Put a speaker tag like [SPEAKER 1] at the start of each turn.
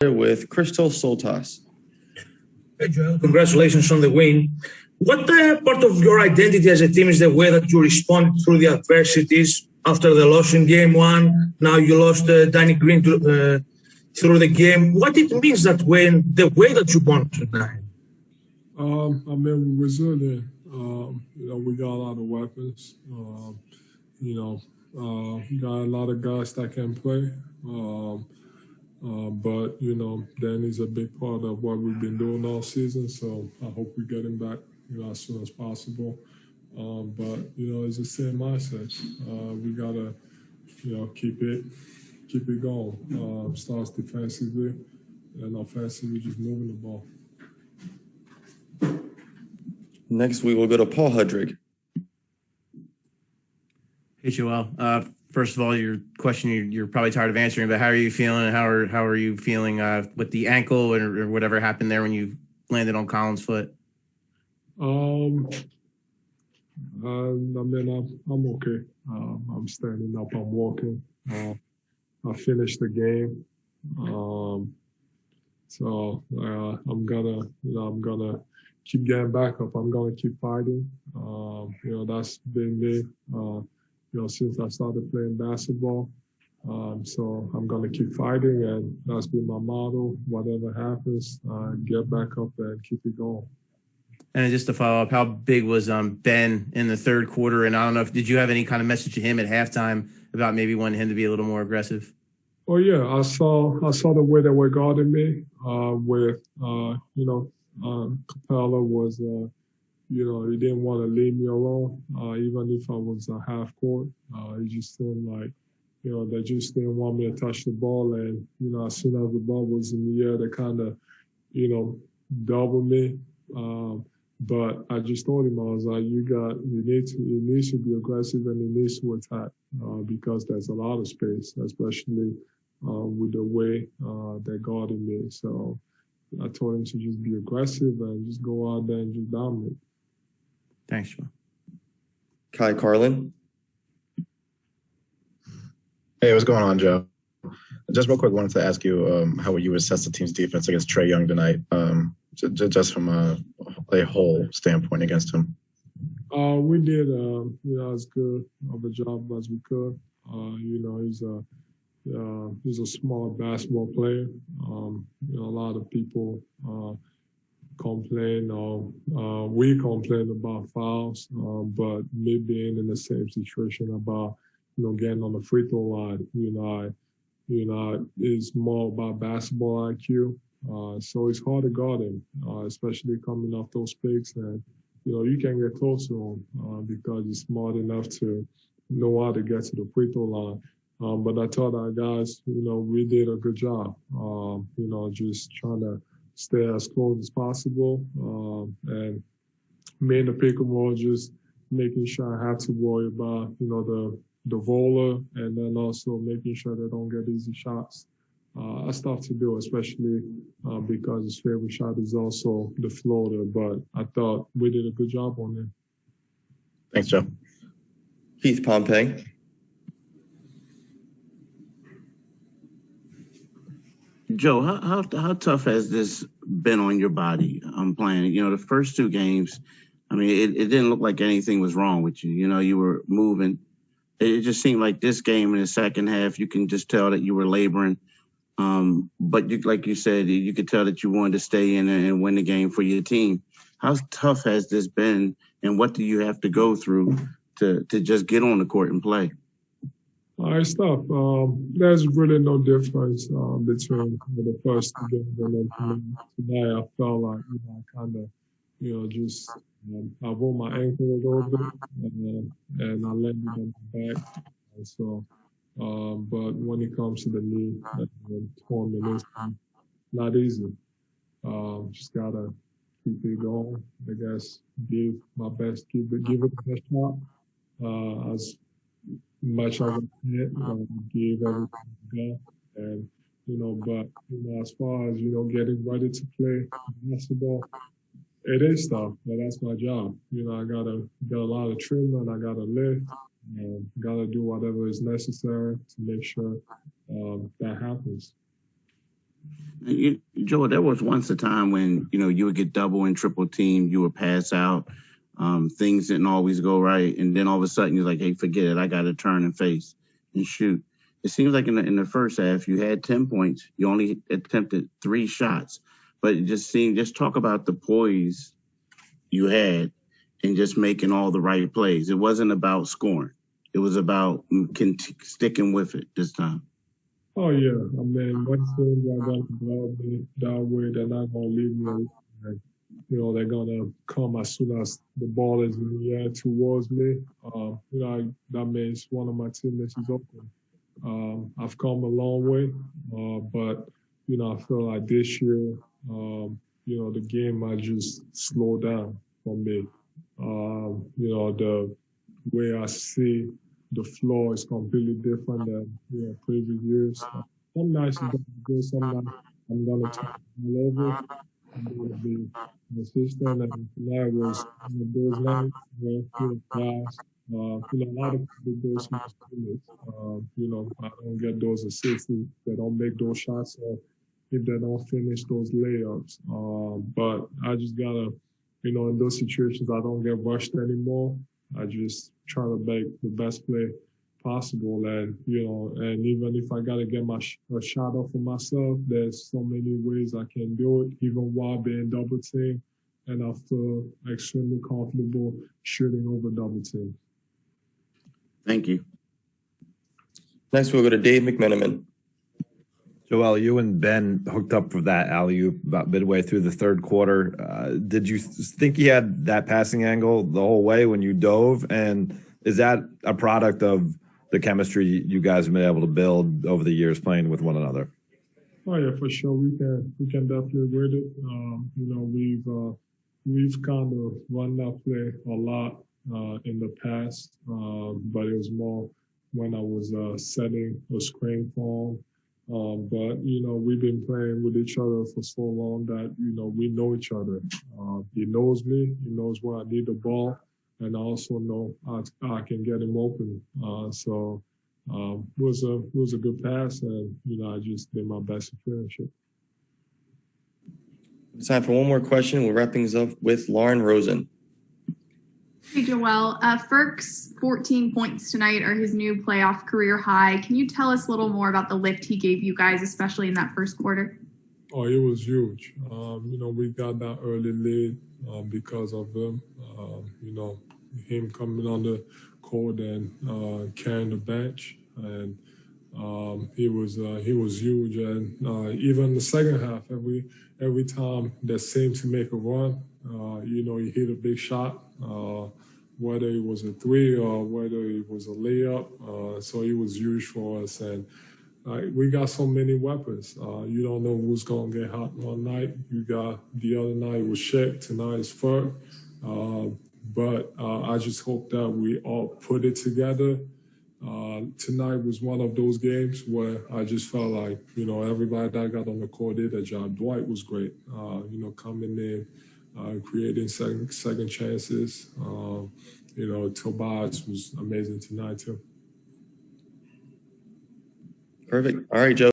[SPEAKER 1] with Crystal Soltas.
[SPEAKER 2] Hey, Joel. Congratulations on the win. What part of your identity as a team is the way that you respond through the adversities after the loss in game one? Now you lost Danny Green through the game. What it means that when the way that you won tonight?
[SPEAKER 3] We're resilient. We got a lot of weapons. We got a lot of guys that can play. But Danny's a big part of what we've been doing all season. So I hope we get him back, as soon as possible. But it's the same mindset. We gotta, keep it going. Starts defensively and offensively, just moving the ball.
[SPEAKER 1] Next, we will go to Paul Hudrick.
[SPEAKER 4] Hey, Joel. First of all, your question you're probably tired of answering, but how are you feeling? And how are you feeling with the ankle or whatever happened there when you landed on Collins' foot?
[SPEAKER 3] I'm okay. I'm standing up. I'm walking. I finished the game. So I'm gonna keep getting back up. I'm gonna keep fighting. That's been me. Since I started playing basketball. So I'm going to keep fighting, and that's been my motto. Whatever happens, get back up and keep it going.
[SPEAKER 4] And just to follow up, how big was Ben in the third quarter? And I don't know did you have any kind of message to him at halftime about maybe wanting him to be a little more aggressive?
[SPEAKER 3] Oh yeah, I saw the way they were guarding me. Capella was. He didn't want to leave me alone, even if I was a half court. He just seemed like, they just didn't want me to touch the ball. And, as soon as the ball was in the air, they kind of, doubled me. But I just told him, I was like, you need to be aggressive and you need to attack because there's a lot of space, especially with the way they're guarding me. So I told him to just be aggressive and just go out there and just dominate.
[SPEAKER 4] Thanks, Joe.
[SPEAKER 1] Kai Carlin.
[SPEAKER 5] Hey, what's going on, Joe? Just real quick, wanted to ask you how would you assess the team's defense against Trae Young tonight, just from a whole standpoint against him?
[SPEAKER 3] We did, as good of a job as we could. He's a smart basketball player. A lot of people complain or we complain about fouls, but me being in the same situation about getting on the free throw line, it's more about basketball IQ. So it's hard to guard him, especially coming off those picks, and you can get close to him because he's smart enough to know how to get to the free throw line. But I thought our guys, we did a good job, just trying to stay as close as possible. And me in the pick and roll, just making sure I have to worry about, the voller, and then also making sure they don't get easy shots. That's tough to do, especially because his favorite shot is also the floater. But I thought we did a good job on it.
[SPEAKER 5] Thanks, Joe.
[SPEAKER 1] Keith Pompey.
[SPEAKER 6] Joe, how tough has this been on your body? I'm playing, the first two games, it didn't look like anything was wrong with you. You were moving. It just seemed like this game in the second half, you can just tell that you were laboring. But like you said, you could tell that you wanted to stay in and win the game for your team. How tough has this been, and what do you have to go through to just get on the court and play?
[SPEAKER 3] It's tough. There's really no difference between the first two games and then tonight. I felt like I kind of, just I rolled my ankle a little bit and I landed on my back. So, but when it comes to the knee, tournament, it's not easy. Just gotta keep it going. I guess give my best, give it the best shot. As much as I can, give everything I got. And, but, as far as, getting ready to play basketball, it is tough, but that's my job. I gotta get a lot of treatment, I gotta lift, and gotta do whatever is necessary to make sure that happens.
[SPEAKER 6] Joe, there was once a time when you would get double and triple teamed, you would pass out, things didn't always go right, and then all of a sudden you're like, "Hey, forget it, I got to turn and face and shoot." It seems like in the first half you had 10 points, you only attempted 3 shots, but just talk about the poise you had and just making all the right plays. It wasn't about scoring; it was about sticking with it this time.
[SPEAKER 3] Oh yeah, I mean, once things are gonna blow me that way, they're not gonna leave me alone. And, they're gonna come as soon as the ball is in the air towards me. That means one of my teammates is open. I've come a long way, but I feel like this year, the game might just slow down for me. The way I see the floor is completely different than previous years. Some nights it's gonna be good, some nights I'm gonna turn all over. I'm gonna be consistent, and tonight was one of those nights where guys, a lot of people do some mistakes. I don't get those assists if they don't make those shots or if they don't finish those layups. But I just gotta, in those situations, I don't get rushed anymore. I just try to make the best play possible, and and even if I gotta get a shot off for myself, there's so many ways I can do it, even while being double teamed, and I feel extremely comfortable shooting over double team.
[SPEAKER 6] Thank you.
[SPEAKER 1] Next, we'll go to Dave McMenamin.
[SPEAKER 7] Joel, you and Ben hooked up for that alley-oop about midway through the third quarter. Did you think he had that passing angle the whole way when you dove? And is that a product of the chemistry you guys have been able to build over the years playing with one another?
[SPEAKER 3] Oh yeah, for sure. We can definitely with it. We've kind of run that play a lot in the past, but it was more when I was setting a screen for him. But we've been playing with each other for so long that we know each other. He knows me. He knows where I need the ball, and I also know I can get him open. So it was a good pass, and I just did my best to finish it.
[SPEAKER 1] It's time for one more question. We're wrapping this up with Lauren Rosen.
[SPEAKER 8] Hey, Joel. Ferk's 14 points tonight are his new playoff career high. Can you tell us a little more about the lift he gave you guys, especially in that first quarter?
[SPEAKER 3] Oh, it was huge. We got that early lead because of him. Him coming on the court and carrying the bench, and he was huge. And even the second half, every time that seemed to make a run, he hit a big shot. Whether it was a 3 or whether it was a layup. So it was huge for us. And we got so many weapons. You don't know who's going to get hot one night. You got the other night was Shaq, tonight is Ferk. But I just hope that we all put it together. Tonight was one of those games where I just felt like, everybody that got on the court did their job. Dwight was great, coming in. Creating second chances. Tobias was amazing tonight too.
[SPEAKER 1] Perfect. All right, Joe.